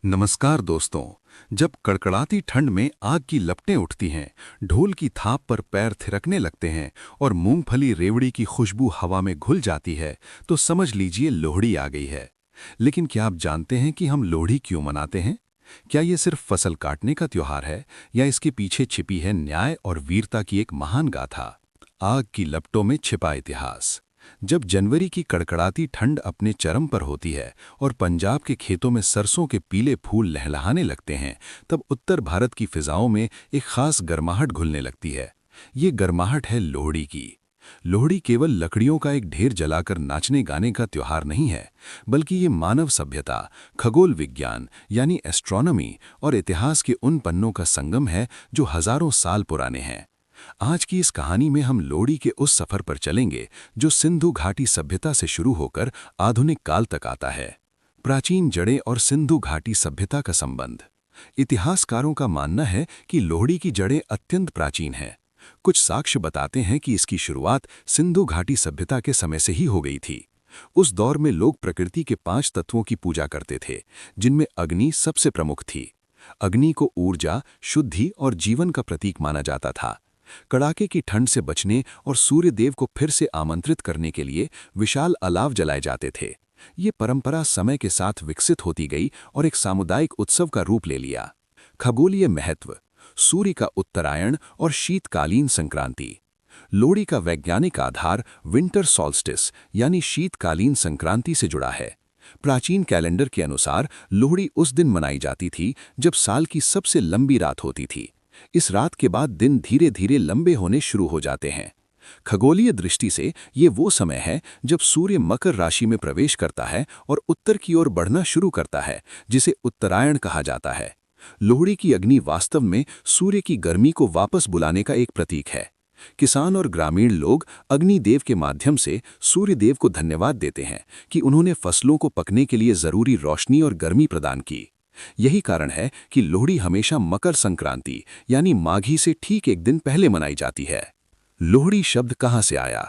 नमस्कार दोस्तों। जब कड़कड़ाती ठंड में आग की लपटें उठती हैं, ढोल की थाप पर पैर थिरकने लगते हैं और मूंगफली रेवड़ी की खुशबू हवा में घुल जाती है, तो समझ लीजिए लोहड़ी आ गई है। लेकिन क्या आप जानते हैं कि हम लोहड़ी क्यों मनाते हैं? क्या ये सिर्फ फसल काटने का त्योहार है, या इसके पीछे छिपी है न्याय और वीरता की एक महान गाथा? आग की लपटों में छिपा इतिहास। जब जनवरी की कड़कड़ाती ठंड अपने चरम पर होती है और पंजाब के खेतों में सरसों के पीले फूल लहलहाने लगते हैं, तब उत्तर भारत की फिजाओं में एक खास गर्माहट घुलने लगती है। ये गर्माहट है लोहड़ी की। लोहड़ी केवल लकड़ियों का एक ढेर जलाकर नाचने गाने का त्योहार नहीं है, बल्कि ये मानव सभ्यता, खगोल विज्ञान यानी एस्ट्रोनॉमी और इतिहास के उन पन्नों का संगम है जो हजारों साल पुराने हैं। आज की इस कहानी में हम लोहड़ी के उस सफर पर चलेंगे जो सिंधु घाटी सभ्यता से शुरू होकर आधुनिक काल तक आता है। प्राचीन जड़ें और सिंधु घाटी सभ्यता का संबंध। इतिहासकारों का मानना है कि लोहड़ी की जड़ें अत्यंत प्राचीन हैं। कुछ साक्ष्य बताते हैं कि इसकी शुरुआत सिंधु घाटी सभ्यता के समय से ही हो गई थी। उस दौर में लोग प्रकृति के 5 तत्वों की पूजा करते थे, जिनमें अग्नि सबसे प्रमुख थी। अग्नि को ऊर्जा, शुद्धि और जीवन का प्रतीक माना जाता था। कड़ाके की ठंड से बचने और सूर्य देव को फिर से आमंत्रित करने के लिए विशाल अलाव जलाए जाते थे। ये परंपरा समय के साथ विकसित होती गई और एक सामुदायिक उत्सव का रूप ले लिया। खगोलीय महत्व। सूर्य का उत्तरायण और शीतकालीन संक्रांति। लोहड़ी का वैज्ञानिक आधार विंटर सॉल्स्टिस यानी शीतकालीन संक्रांति से जुड़ा है। प्राचीन कैलेंडर के अनुसार लोहड़ी उस दिन मनाई जाती थी जब साल की सबसे लंबी रात होती थी। इस रात के बाद दिन धीरे धीरे लंबे होने शुरू हो जाते हैं। खगोलीय दृष्टि से ये वो समय है जब सूर्य मकर राशि में प्रवेश करता है और उत्तर की ओर बढ़ना शुरू करता है, जिसे उत्तरायण कहा जाता है। लोहड़ी की अग्नि वास्तव में सूर्य की गर्मी को वापस बुलाने का एक प्रतीक है। किसान और ग्रामीण लोग अग्नि देव के माध्यम से सूर्य देव को धन्यवाद देते हैं कि उन्होंने फसलों को पकने के लिए जरूरी रोशनी और गर्मी प्रदान की। यही कारण है कि लोहड़ी हमेशा मकर संक्रांति यानी माघी से ठीक एक दिन पहले मनाई जाती है। लोहड़ी शब्द कहाँ से आया?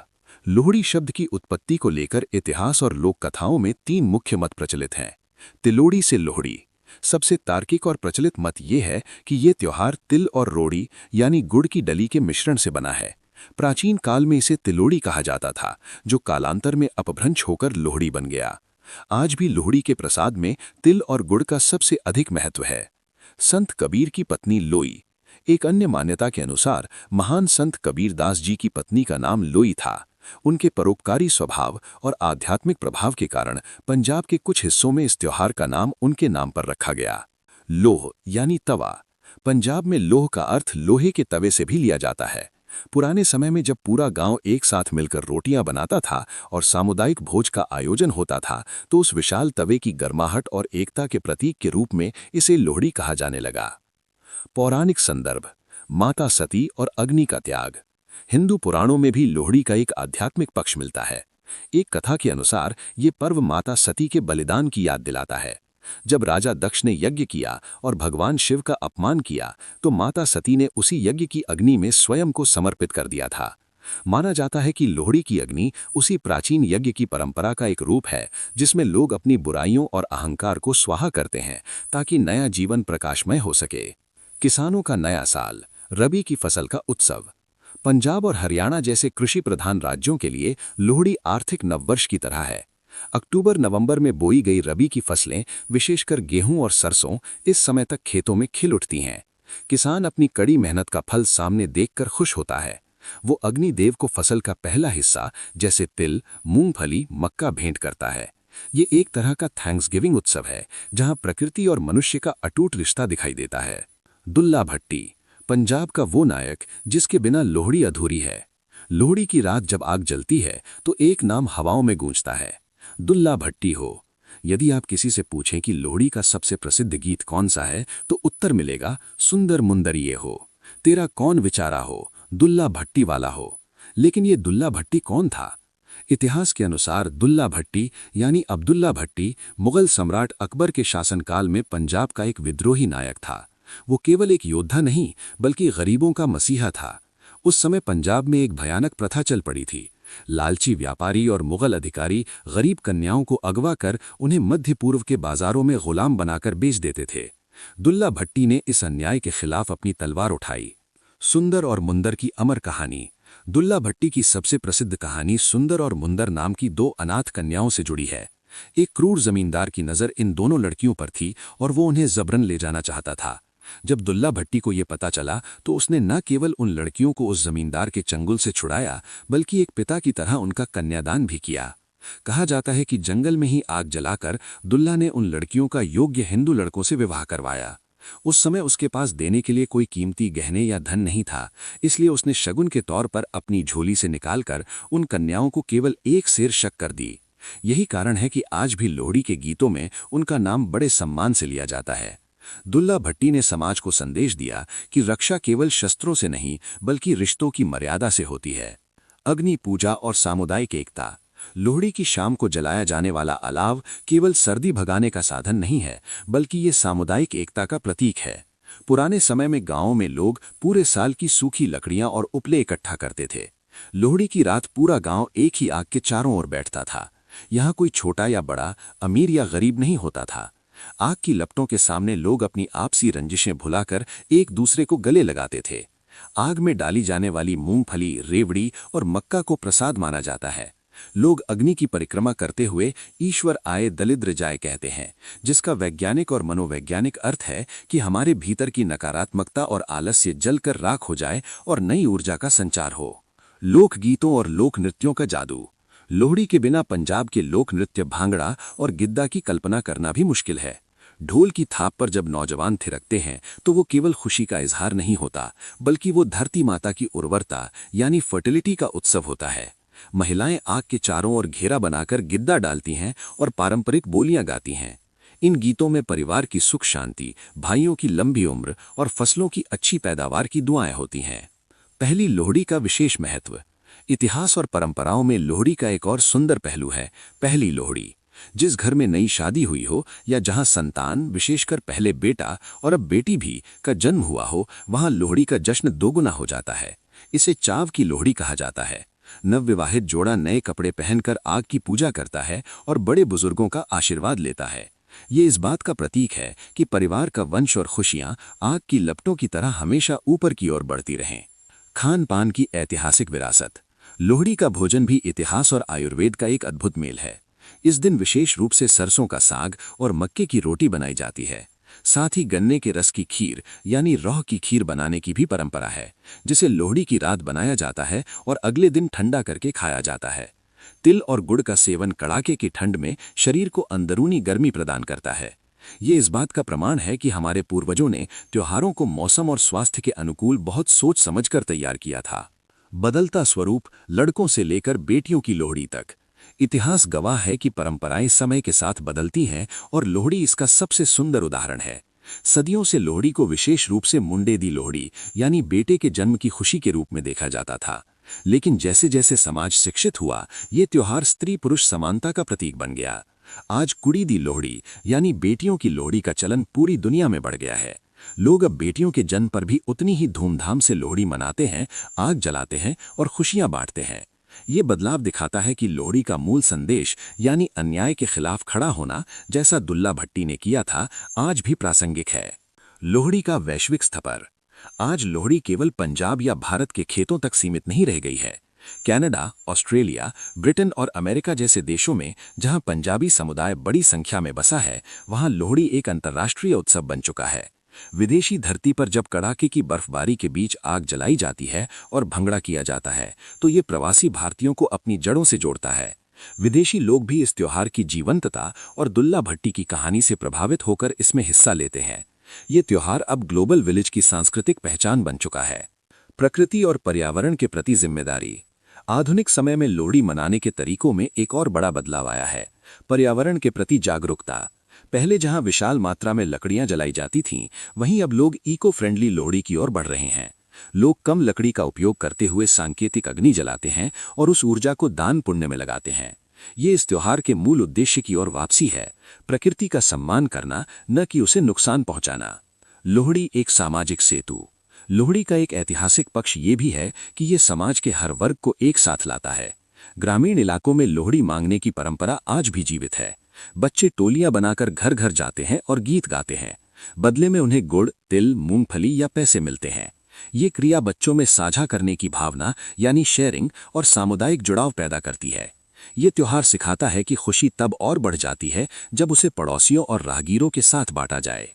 लोहड़ी शब्द की उत्पत्ति को लेकर इतिहास और लोक कथाओं में 3 मुख्य मत प्रचलित हैं। तिलोड़ी से लोहड़ी। सबसे तार्किक और प्रचलित मत ये है कि ये त्योहार तिल और रोड़ी यानी गुड़ की डली के मिश्रण से बना है। प्राचीन काल में इसे तिलोड़ी कहा जाता था, जो कालांतर में अपभ्रंश होकर लोहड़ी बन गया। आज भी लोहड़ी के प्रसाद में तिल और गुड़ का सबसे अधिक महत्व है। संत कबीर की पत्नी लोई। एक अन्य मान्यता के अनुसार महान संत कबीर दास जी की पत्नी का नाम लोई था। उनके परोपकारी स्वभाव और आध्यात्मिक प्रभाव के कारण पंजाब के कुछ हिस्सों में इस त्योहार का नाम उनके नाम पर रखा गया। लोह यानी तवा। पंजाब में लोह का अर्थ लोहे के तवे से भी लिया जाता है। पुराने समय में जब पूरा गांव एक साथ मिलकर रोटियां बनाता था और सामुदायिक भोज का आयोजन होता था, तो उस विशाल तवे की गर्माहट और एकता के प्रतीक के रूप में इसे लोहड़ी कहा जाने लगा। पौराणिक संदर्भ। माता सती और अग्नि का त्याग। हिंदू पुराणों में भी लोहड़ी का एक आध्यात्मिक पक्ष मिलता है। एक कथा के अनुसार ये पर्व माता सती के बलिदान की याद दिलाता है। जब राजा दक्ष ने यज्ञ किया और भगवान शिव का अपमान किया, तो माता सती ने उसी यज्ञ की अग्नि में स्वयं को समर्पित कर दिया था। माना जाता है कि लोहड़ी की अग्नि उसी प्राचीन यज्ञ की परंपरा का एक रूप है, जिसमें लोग अपनी बुराइयों और अहंकार को स्वाहा करते हैं ताकि नया जीवन प्रकाशमय हो सके। किसानों का नया साल, रबी की फसल का उत्सव। पंजाब और हरियाणा जैसे कृषि प्रधान राज्यों के लिए लोहड़ी आर्थिक नववर्ष की तरह है। अक्टूबर नवंबर में बोई गई रबी की फसलें, विशेषकर गेहूं और सरसों, इस समय तक खेतों में खिल उठती हैं। किसान अपनी कड़ी मेहनत का फल सामने देखकर खुश होता है। वो अग्नि देव को फसल का पहला हिस्सा जैसे तिल, मूंगफली, मक्का भेंट करता है। ये एक तरह का थैंक्सगिविंग उत्सव है, जहां प्रकृति और मनुष्य का अटूट रिश्ता दिखाई देता है। दुल्ला भट्टी, पंजाब का वो नायक जिसके बिना लोहड़ी अधूरी है। लोहड़ी की रात जब आग जलती है तो एक नाम हवाओं में गूंजता है, दुल्ला भट्टी हो। यदि आप किसी से पूछें कि लोहड़ी का सबसे प्रसिद्ध गीत कौन सा है, तो उत्तर मिलेगा, सुंदर मुंदरिये हो, तेरा कौन विचारा हो, दुल्ला भट्टी वाला हो। लेकिन ये दुल्ला भट्टी कौन था? इतिहास के अनुसार दुल्ला भट्टी यानी अब्दुल्ला भट्टी मुगल सम्राट अकबर के शासनकाल में पंजाब का एक विद्रोही नायक था। वो केवल एक योद्धा नहीं, बल्कि गरीबों का मसीहा था। उस समय पंजाब में एक भयानक प्रथा चल पड़ी थी। लालची व्यापारी और मुगल अधिकारी गरीब कन्याओं को अगवा कर उन्हें मध्य पूर्व के बाजारों में गुलाम बनाकर बेच देते थे। दुल्ला भट्टी ने इस अन्याय के खिलाफ अपनी तलवार उठाई। सुंदर और मुंदर की अमर कहानी। दुल्ला भट्टी की सबसे प्रसिद्ध कहानी सुंदर और मुंदर नाम की दो अनाथ कन्याओं से जुड़ी है। एक क्रूर जमींदार की नज़र इन दोनों लड़कियों पर थी और वो उन्हें जबरन ले जाना चाहता था। जब दुल्ला भट्टी को यह पता चला तो उसने न केवल उन लड़कियों को उस जमींदार के चंगुल से छुड़ाया, बल्कि एक पिता की तरह उनका कन्यादान भी किया। कहा जाता है कि जंगल में ही आग जलाकर दुल्ला ने उन लड़कियों का योग्य हिंदू लड़कों से विवाह करवाया। उस समय उसके पास देने के लिए कोई कीमती गहने या धन नहीं था, इसलिए उसने शगुन के तौर पर अपनी झोली से निकालकर उन कन्याओं को केवल एक सेर शक्कर दी। यही कारण है कि आज भी लोहड़ी के गीतों में उनका नाम बड़े सम्मान से लिया जाता है। दुल्ला भट्टी ने समाज को संदेश दिया कि रक्षा केवल शस्त्रों से नहीं बल्कि रिश्तों की मर्यादा से होती है। अग्नि पूजा और सामुदायिक एकता। लोहड़ी की शाम को जलाया जाने वाला अलाव केवल सर्दी भगाने का साधन नहीं है, बल्कि ये सामुदायिक एकता का प्रतीक है। पुराने समय में गांवों में लोग पूरे साल की सूखी लकड़ियां और उपले इकट्ठा करते थे। लोहड़ी की रात पूरा गांव एक ही आग के चारों ओर बैठता था। यहाँ कोई छोटा या बड़ा, अमीर या गरीब नहीं होता था। आग की लपटों के सामने लोग अपनी आपसी रंजिशें भुलाकर एक दूसरे को गले लगाते थे। आग में डाली जाने वाली मूंगफली, रेवड़ी और मक्का को प्रसाद माना जाता है। लोग अग्नि की परिक्रमा करते हुए ईश्वर आए दलिद्र जाए कहते हैं, जिसका वैज्ञानिक और मनोवैज्ञानिक अर्थ है कि हमारे भीतर की नकारात्मकता और आलस्य जलकर राख हो जाए और नई ऊर्जा का संचार हो। लोकगीतों और लोक नृत्यों का जादू। लोहड़ी के बिना पंजाब के लोक नृत्य भांगड़ा और गिद्दा की कल्पना करना भी मुश्किल है। ढोल की थाप पर जब नौजवान थिरकते हैं तो वो केवल खुशी का इजहार नहीं होता, बल्कि वो धरती माता की उर्वरता यानी फर्टिलिटी का उत्सव होता है। महिलाएं आग के चारों ओर घेरा बनाकर गिद्दा डालती हैं और पारंपरिक बोलियां गाती हैं। इन गीतों में परिवार की सुख शांति, भाइयों की लंबी उम्र और फसलों की अच्छी पैदावार की दुआएं होती हैं। पहली लोहड़ी का विशेष महत्व। इतिहास और परंपराओं में लोहड़ी का एक और सुंदर पहलू है, पहली लोहड़ी। जिस घर में नई शादी हुई हो या जहां संतान, विशेषकर पहले बेटा और अब बेटी भी का जन्म हुआ हो, वहां लोहड़ी का जश्न दोगुना हो जाता है। इसे चाव की लोहड़ी कहा जाता है। नवविवाहित जोड़ा नए कपड़े पहनकर आग की पूजा करता है और बड़े बुजुर्गों का आशीर्वाद लेता है। ये इस बात का प्रतीक है कि परिवार का वंश और खुशियां आग की लपटों की तरह हमेशा ऊपर की ओर बढ़ती रहें। खान पान की ऐतिहासिक विरासत। लोहड़ी का भोजन भी इतिहास और आयुर्वेद का एक अद्भुत मेल है। इस दिन विशेष रूप से सरसों का साग और मक्के की रोटी बनाई जाती है। साथ ही गन्ने के रस की खीर यानी रौह की खीर बनाने की भी परंपरा है, जिसे लोहड़ी की रात बनाया जाता है और अगले दिन ठंडा करके खाया जाता है। तिल और गुड़ का सेवन कड़ाके की ठंड में शरीर को अंदरूनी गर्मी प्रदान करता है। ये इस बात का प्रमाण है कि हमारे पूर्वजों ने त्योहारों को मौसम और स्वास्थ्य के अनुकूल बहुत सोच समझकर तैयार किया था। बदलता स्वरूप। लड़कों से लेकर बेटियों की लोहड़ी तक। इतिहास गवाह है कि परंपराएं समय के साथ बदलती हैं और लोहड़ी इसका सबसे सुंदर उदाहरण है। सदियों से लोहड़ी को विशेष रूप से मुंडे दी लोहड़ी यानी बेटे के जन्म की खुशी के रूप में देखा जाता था। लेकिन जैसे जैसे समाज शिक्षित हुआ, ये त्योहार स्त्री पुरुष समानता का प्रतीक बन गया। आज कुड़ी दी लोहड़ी यानी बेटियों की लोहड़ी का चलन पूरी दुनिया में बढ़ गया है। लोग अब बेटियों के जन्म पर भी उतनी ही धूमधाम से लोहड़ी मनाते हैं, आग जलाते हैं और खुशियां बांटते हैं। ये बदलाव दिखाता है कि लोहड़ी का मूल संदेश यानी अन्याय के खिलाफ खड़ा होना, जैसा दुल्ला भट्टी ने किया था, आज भी प्रासंगिक है। लोहड़ी का वैश्विक स्तर। आज लोहड़ी केवल पंजाब या भारत के खेतों तक सीमित नहीं रह गई है। कनाडा, ऑस्ट्रेलिया, ब्रिटेन और अमेरिका जैसे देशों में जहां पंजाबी समुदाय बड़ी संख्या में बसा है, वहां लोहड़ी एक अंतर्राष्ट्रीय उत्सव बन चुका है। विदेशी धरती पर जब कड़ाके की बर्फबारी के बीच आग जलाई जाती है और भंगड़ा किया जाता है, तो ये प्रवासी भारतीयों को अपनी जड़ों से जोड़ता है। विदेशी लोग भी इस त्योहार की जीवंतता और दुल्ला भट्टी की कहानी से प्रभावित होकर इसमें हिस्सा लेते हैं। ये त्योहार अब ग्लोबल विलेज की सांस्कृतिक पहचान बन चुका है। प्रकृति और पर्यावरण के प्रति जिम्मेदारी। आधुनिक समय में लोहड़ी मनाने के तरीकों में एक और बड़ा बदलाव आया है, पर्यावरण के प्रति जागरूकता। पहले जहां विशाल मात्रा में लकड़ियां जलाई जाती थीं, वहीं अब लोग इको फ्रेंडली लोहड़ी की ओर बढ़ रहे हैं। लोग कम लकड़ी का उपयोग करते हुए सांकेतिक अग्नि जलाते हैं और उस ऊर्जा को दान पुण्य में लगाते हैं। ये इस त्योहार के मूल उद्देश्य की ओर वापसी है, प्रकृति का सम्मान करना, न कि उसे नुकसान पहुंचाना। लोहड़ी एक सामाजिक सेतु। लोहड़ी का एक ऐतिहासिक पक्ष ये भी है कि ये समाज के हर वर्ग को एक साथ लाता है। ग्रामीण इलाकों में लोहड़ी मांगने की परंपरा आज भी जीवित है। बच्चे टोलियां बनाकर घर घर जाते हैं और गीत गाते हैं। बदले में उन्हें गुड़, तिल, मूंगफली या पैसे मिलते हैं। ये क्रिया बच्चों में साझा करने की भावना यानी शेयरिंग और सामुदायिक जुड़ाव पैदा करती है। ये त्योहार सिखाता है कि खुशी तब और बढ़ जाती है जब उसे पड़ोसियों और राहगीरों के साथ बांटा जाए।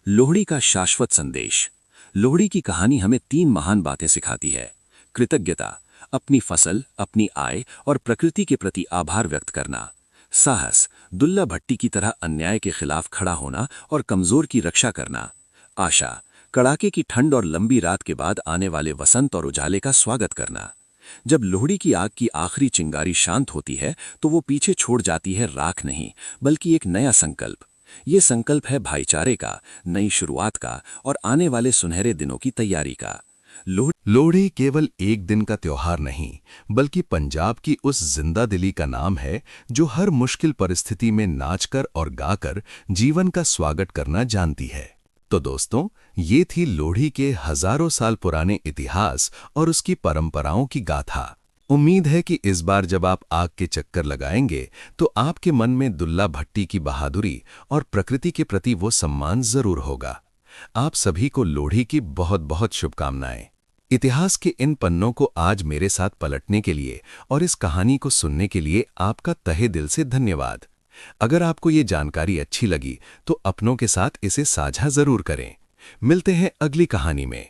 लोहड़ी का शाश्वत संदेश। लोहड़ी की कहानी हमें 3 महान बातें सिखाती है। कृतज्ञता, अपनी फसल, अपनी आय और प्रकृति के प्रति आभार व्यक्त करना। साहस, दुल्ला भट्टी की तरह अन्याय के खिलाफ खड़ा होना और कमजोर की रक्षा करना। आशा, कड़ाके की ठंड और लंबी रात के बाद आने वाले वसंत और उजाले का स्वागत करना। जब लोहड़ी की आग की आखिरी चिंगारी शांत होती है तो वो पीछे छोड़ जाती है राख नहीं, बल्कि एक नया संकल्प। ये संकल्प है भाईचारे का, नई शुरुआत का और आने वाले सुनहरे दिनों की तैयारी का। लोहड़ी केवल एक दिन का त्योहार नहीं, बल्कि पंजाब की उस जिंदा दिली का नाम है जो हर मुश्किल परिस्थिति में नाचकर और गाकर जीवन का स्वागत करना जानती है। तो दोस्तों, ये थी लोहड़ी के हजारों साल पुराने इतिहास और उसकी परंपराओं की गाथा। उम्मीद है कि इस बार जब आप आग के चक्कर लगाएंगे तो आपके मन में दुल्ला भट्टी की बहादुरी और प्रकृति के प्रति वो सम्मान जरूर होगा। आप सभी को लोहड़ी की बहुत बहुत शुभकामनाएं। इतिहास के इन पन्नों को आज मेरे साथ पलटने के लिए और इस कहानी को सुनने के लिए आपका तहे दिल से धन्यवाद। अगर आपको ये जानकारी अच्छी लगी तो अपनों के साथ इसे साझा जरूर करें। मिलते हैं अगली कहानी में।